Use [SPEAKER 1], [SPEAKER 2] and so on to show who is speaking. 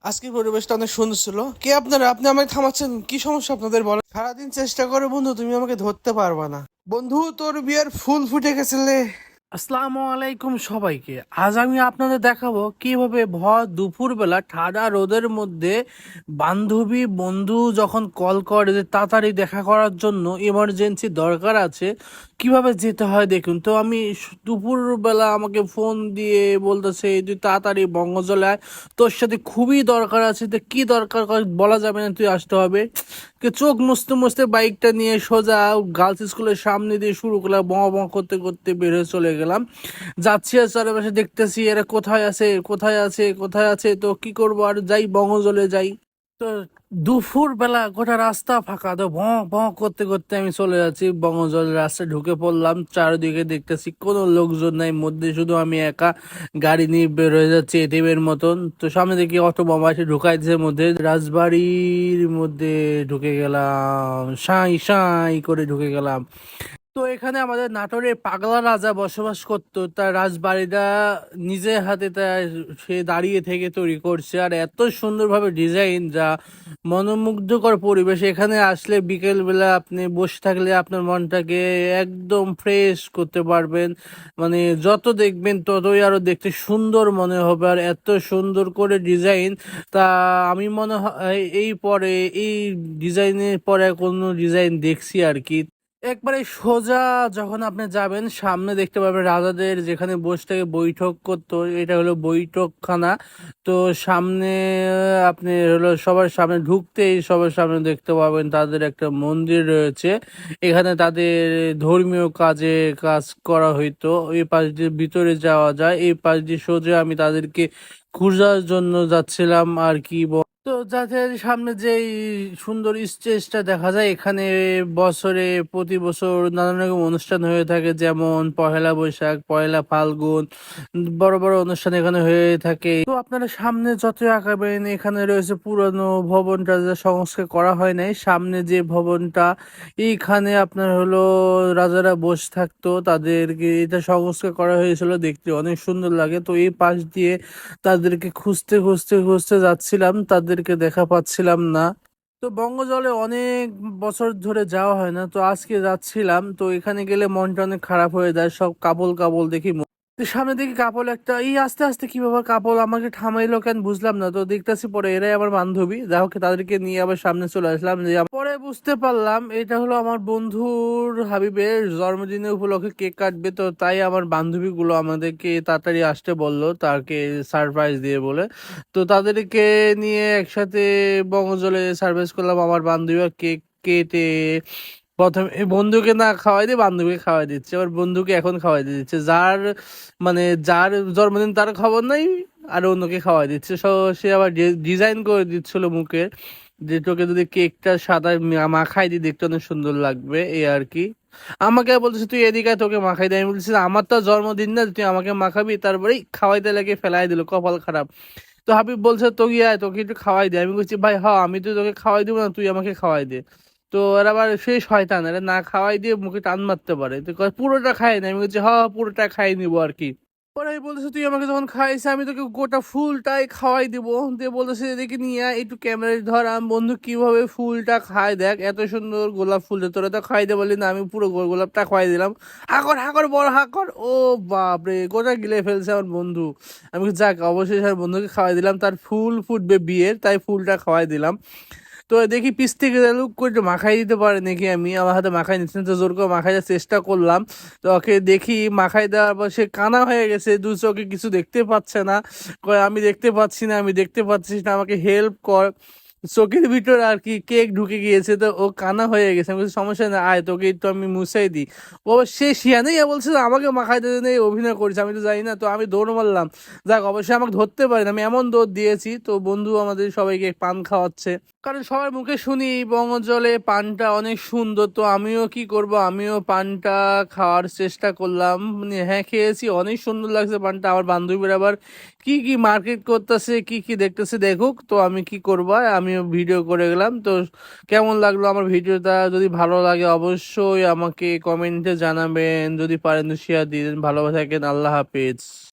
[SPEAKER 1] আজকের পরিবেশটা অনেক সুন্দর ছিল। কে আপনারা? আপনি আমাকে থামাচ্ছেন, কি সমস্যা আপনাদের বলেন? সারাদিন চেষ্টা করে বন্ধু, তুমি আমাকে ধরতে পারবা না। বন্ধু, তোর বিয়ার ফুল ফুটে গেছিলে।
[SPEAKER 2] আসসালামু আলাইকুম সবাইকে। আজ আমি আপনাদের দেখাবো কিভাবে ভর দুপুরবেলা ঠাডা রোদের মধ্যে বান্ধবী বন্ধু যখন কল করে যে তাড়াতাড়ি দেখা করার জন্য এমার্জেন্সি দরকার আছে, কিভাবে যেতে হয় দেখুন। তো আমি দুপুরবেলা আমাকে ফোন দিয়ে বলতেছে তুই তাড়াতাড়ি বঙ্গজলে আয়, তোর সাথে খুবই দরকার আছে। তো কি দরকার বলা যাবে না, তুই আসতে হবে। চোখ মুছতে মুছতে বাইকটা নিয়ে সোজা গার্লস স্কুলের সামনে দিয়ে শুরু করলাম, বঁ বঁ করতে করতে বের হয়ে চলে গেলাম। যাচ্ছি আর চারিপাশে দেখতেছি এরা কোথায় আছে কোথায় আছে কোথায় আছে। তো কি করবো, আর যাই বঙ্গজলে যাই। তো দুপুর বেলা গোটা রাস্তা ফাঁকা, তো ভঁ ভঁ করতে করতে আমি চলে যাচ্ছি বঙ্গজলের রাস্তায়, ঢুকে পড়লাম। চারিদিকে দেখতেছি কোনো লোকজন নাই, মধ্যে শুধু আমি একা গাড়ি নিয়ে বের হয়ে যাচ্ছি এটিএমের মতন। তো সামনে দেখি অটো বোমা এসে ঢুকাই দিচ্ছে, মধ্যে রাজবাড়ির মধ্যে ঢুকে গেলাম, সাঁই সাঁই করে ঢুকে গেলাম। তো এখানে আমাদের নাটোরের পাগলা রাজা বসবাস করতো, তার রাজবাড়িটা নিজের হাতে সে দাঁড়িয়ে থেকে তৈরি করছে। আর এত সুন্দরভাবে ডিজাইন, যা মনোমুগ্ধকর পরিবেশ। এখানে আসলে বিকেল বেলা আপনি বসে থাকলে আপনার মনটাকে একদম ফ্রেশ করতে পারবেন। মানে যত দেখবেন ততই আরো দেখতে সুন্দর মনে হবে, আর এত সুন্দর করে ডিজাইন। তা আমি মনে হয় এই ডিজাইনের পরে কোনো ডিজাইন দেখছি আর কি। একবারে সোজা যখন আপনি যাবেন সামনে দেখতে পাবেন রাজাদের যেখানে বসে থেকে বৈঠক করতো, এটা হলো বৈঠকখানা। তো সামনে আপনি হলো সবার সামনে ঢুকতেই সবার সামনে দেখতে পাবেন তাদের একটা মন্দির রয়েছে। এখানে তাদের ধর্মীয় কাজ করা হইতো। এই পাশ দিয়ে ভিতরে যাওয়া যায়, এই পাশ দিয়ে সোজা আমি তাদেরকে খোঁজার জন্য যাচ্ছিলাম আর কি। তো যাদের সামনে যে সুন্দর স্টেজটা দেখা যায়, এখানে প্রতি বছর নানান রকম অনুষ্ঠান হয়ে থাকে, যেমন পহেলা বৈশাখ, পয়লা ফাল্গুন, বড় বড় অনুষ্ঠান এখানে হয়ে থাকে। তো আপনারা সামনে যত আঁকাবেন, এখানে রয়েছে পুরনো ভবনটা যা সংস্কার করা হয় নাই। সামনে যে ভবনটা, এইখানে আপনার হলো রাজারা বসে থাকতো, তাদেরকে এটা সংস্কার করা হয়েছিল, দেখতে অনেক সুন্দর লাগে। তো এই পাশ দিয়ে তাদেরকে খুঁজতে খুঁজতে খুঁজতে যাচ্ছিলাম, তাদেরকে দেখা পাচ্ছিলাম না। তো বঙ্গজলে অনেক বছর ধরে যাওয়া হয় না, তো আজকে যাচ্ছিলাম। তো এখানে গেলে মনটা অনেক খারাপ হয়ে যায়, সব কাপল কাপল দেখি। তো সামনে দেখি কাপল একটা, এই আস্তে আস্তে কিভাবে কাপল আমাকে থামাইলো কেন বুঝলাম না। তো দেখতেছি পরে এরাই আমার বান্ধবী, যা হোক তাদেরকে নিয়ে আবার সামনে চলে আসলাম। যে পরে বুঝতে পারলাম এটা হলো আমার বন্ধুর হাবিবের জন্মদিনের উপলক্ষে কেক কাটবে। তো তাই আমার বান্ধবীগুলো আমাদেরকে তাড়াতাড়ি আসতে বললো, তাকে সারপ্রাইজ দিয়ে বলে। তো তাদেরকে নিয়ে একসাথে বঙ্গজলে সার্ভিস করলাম। আমার বান্ধবী কেক কেটে প্রথমে বন্ধুকে না খাওয়াই দিয়ে বান্ধবীকে খাওয়াই দিচ্ছে, আবার বন্ধুকে এখন খাওয়াই দিচ্ছে। যার জন্মদিন তার খবর নাই, আর অন্যকে খাওয়াই দিচ্ছে। সে আবার ডিজাইন করে দিচ্ছিল মুখে, যে তোকে যদি কেকটা সাদা মাখাই দিই দেখতে অনেক সুন্দর লাগবে, এই আর কি। আমাকে বলতেছে তুই এদিকে আয়, তোকে মাখাই দিই। আমি বলছি আমার তো জন্মদিন না, তুই আমাকে মাখাবি। তারপরেই খাওয়াইতে লাগে ফেলাই দিল, কপাল খারাপ। তো হাবিব বলছে তোকে আয়, তোকে একটু খাওয়াই দে। আমি বলছি ভাই হ্যাঁ, আমি তো তোকে খাওয়াই দিব না, তুই আমাকে খাওয়াই দে। তো এর আবার সেই শয়তান, এরা না খাওয়াই দিয়ে মুখে টান মারতে পারে। তো কয় পুরোটা খাই না। আমি বলছি হ্যাঁ, পুরোটা খাই নিবো আর কি। পরে আমি বলতেছে তুই আমাকে যখন খাইছে আমি তোকে গোটা ফুলটাই খাওয়াই দিব। দিয়ে বলতেছে এদিকে নিয়ে আয়, একটু ক্যামেরায় ধর। আমি বন্ধু কিভাবে ফুলটা খায় দেখ, এত সুন্দর গোলাপ ফুল, তোরা তো খাইতে বললি না, আমি পুরো গোলাপটা খাওয়াই দিলাম। হাকর হাকর বড় হাকর, ও বাপরে, গোটা গিলে ফেলছে আমার বন্ধু। আমি যাক, অবশেষে আর বন্ধুকে খাওয়াই দিলাম। তার ফুল ফুটবে বিয়ের, তাই ফুলটা খাওয়াই দিলাম। তো দেখি পিস থেকে লুক করে একটু মাখাই দিতে পারে নাকি। আমি আমার হাতে মাখাই নিচ্ছি না, তো জোর করে মাখাই দেওয়ার চেষ্টা করলাম। তো ওকে দেখি মাখাই দেওয়ার পর সে কানা হয়ে গেছে, দু চোখে কিছু দেখতে পাচ্ছে না। কয় আমি দেখতে পাচ্ছি না, আমি দেখতে পাচ্ছি না, আমাকে হেল্প কর। চোখের ভিতর আর কি কেক ঢুকে গিয়েছে, তো ও কানা হয়ে গেছে। আমি বলছি সমস্যা না, আয় তোকে একটু আমি মুছাই দিই। ও সে শিয়ানেই বলছে যে আমাকে মাখাই দিতে নেই, অভিনয় করছে, আমি তো জানি না। তো আমি দৌড় মারলাম, যাক অবশ্যই আমাকে ধরতে পারেন, আমি এমন দৌড় দিয়েছি। তো বন্ধু আমাদের সবাইকে পান খাওয়াচ্ছে, কারণ সবার মুখে শুনি এই বঙ্গজলে পানটা অনেক সুন্দর। তো আমিও কি করব, আমিও পানটা খাওয়ার চেষ্টা করলাম। মানে হ্যাঁ, খেয়েছি, অনেক সুন্দর লাগছে পানটা। আমার বান্ধবীর আবার কি কি মার্কেট করতেছে, কি কি দেখতেছে দেখুক। তো আমি কি করবো, আমিও ভিডিও করে গেলাম। তো কেমন লাগলো আমার ভিডিওটা, যদি ভালো লাগে অবশ্যই আমাকে কমেন্টে জানাবেন, যদি পারেন তো শেয়ার দিয়ে দেন। ভালো থাকেন, আল্লাহ হাফেজ।